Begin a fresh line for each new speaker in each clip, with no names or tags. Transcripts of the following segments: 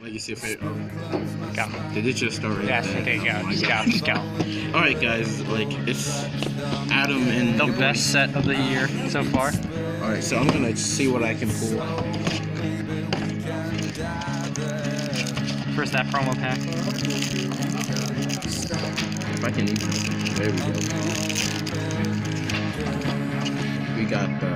Legacy of Fate.
Go.
Did it just start right
Yes,
there?
okay, go.
Oh my
Just go.
God.
Just go.
Alright, guys, like, it's Adam and
The best set of the year so far.
Alright, so I'm gonna see what I can pull.
First, that promo pack.
If I can eat something. There we go. We got the.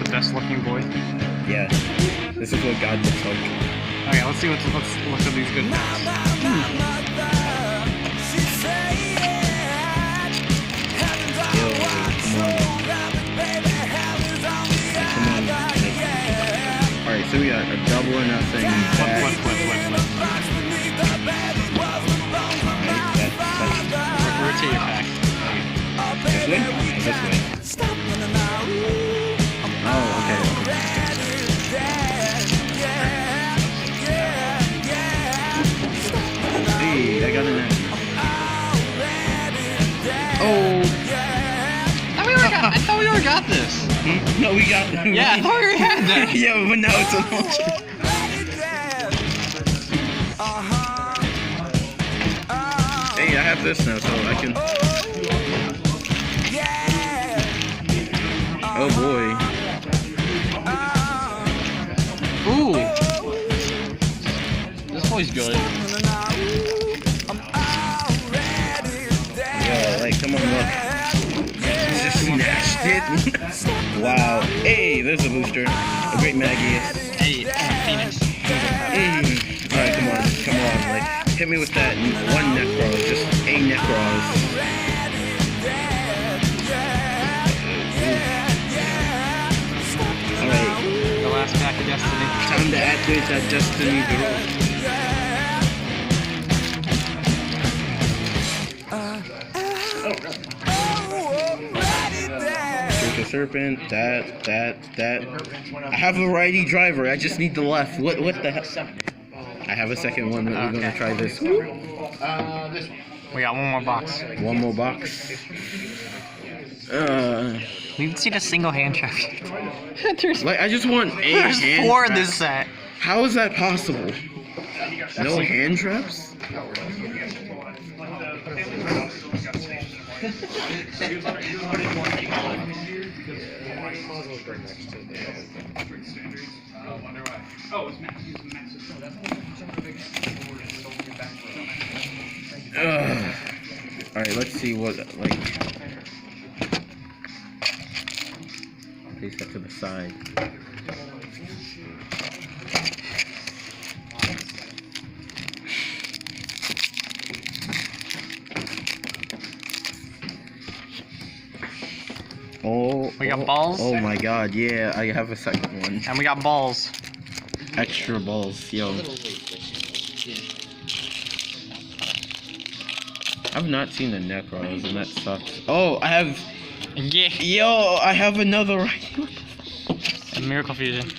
The best looking boy.
Yeah. This is what God looks like.
Okay, let's see let's look at these good packs.
Alright, so we got a double or nothing.
Rotate your pack.
This way? Oh, this way. Oh, okay. Hey, I got an end. Oh!
I thought we already got this.
No, we got.
Yeah, I thought we already had that.
Yeah, but now it's a launcher. Hey, I have this now, so I can. Oh boy.
Ooh. This boy's good.
Yo, like, come on, look. Just snatched it. Wow. Hey, there's a booster. A great Maggie.
Hey, Phoenix.
Alright, come on. Like, hit me with that one Necros. Just a Necros. Alright.
The last pack of Destiny.
Time to activate that Destiny Duel. Serpent, that. I have a righty driver. I just need the left. What the hell? I have a second one that we're gonna try this.
This one. We got one more box.
One more box.
We haven't seen a single hand trap.
Like, I just want a
There's
hand
4 in
trap.
this set.
How is that possible? No hand traps? Alright, let's see what, like... Place that to the side. Oh,
We got balls.
Oh my god, yeah, I have a second one.
And we got balls.
Extra balls, yo. I've not seen the Necros, and that sucks. Oh, I have...
Yeah.
Yo, I have another right.
A Miracle Fusion.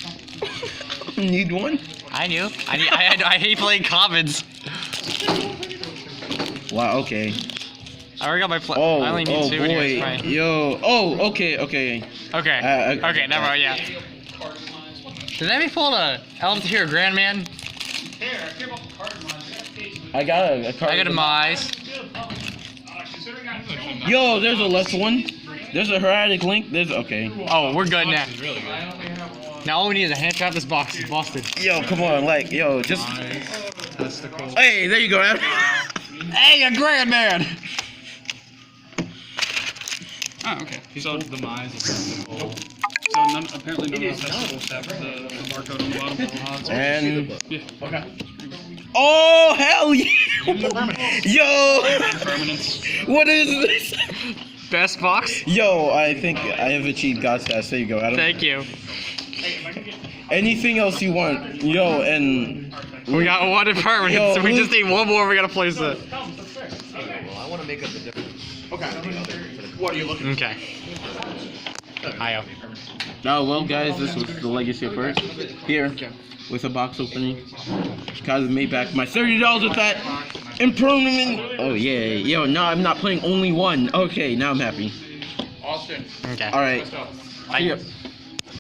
Need one?
I knew. I hate playing commons.
Wow, okay.
I already got my
Oh,
I only need
oh
2
boy.
anyways, right?
Yo, oh, okay.
Okay, never mind, yeah. Did anybody pull a Elm to Hear Grand Man?
I got a card.
I got a Mize.
Yo, there's a left one. There's a Heradic Link. There's, okay.
Oh, we're good now. Now all we need is a hand trap. This box is busted.
Yo, come on, like, yo, just... Hey, there you go, Adam.
Hey, a Grand Man!
Oh, okay. So the Mize is so apparently none of us have the barcode on the bottom.
And...
Yeah. Okay.
Oh, hell yeah! Yo!
Permanence.
What is this?
Best box?
Yo, I think I have achieved God status. There you go, Adam.
Thank you.
Anything else you want? Yo, and...
We got one in permanence,
Yo,
so we just need one more. We gotta place it.
I want to make up the difference.
Okay. What are you looking
Okay. Hi-yo.
Oh, well, guys, this was the Legacy of First. Here, with a box opening. Cause made back my $30 with that improvement. Oh, yeah. Yo, no, I'm not playing only one. Okay, now I'm happy.
Okay.
All right.
Bye.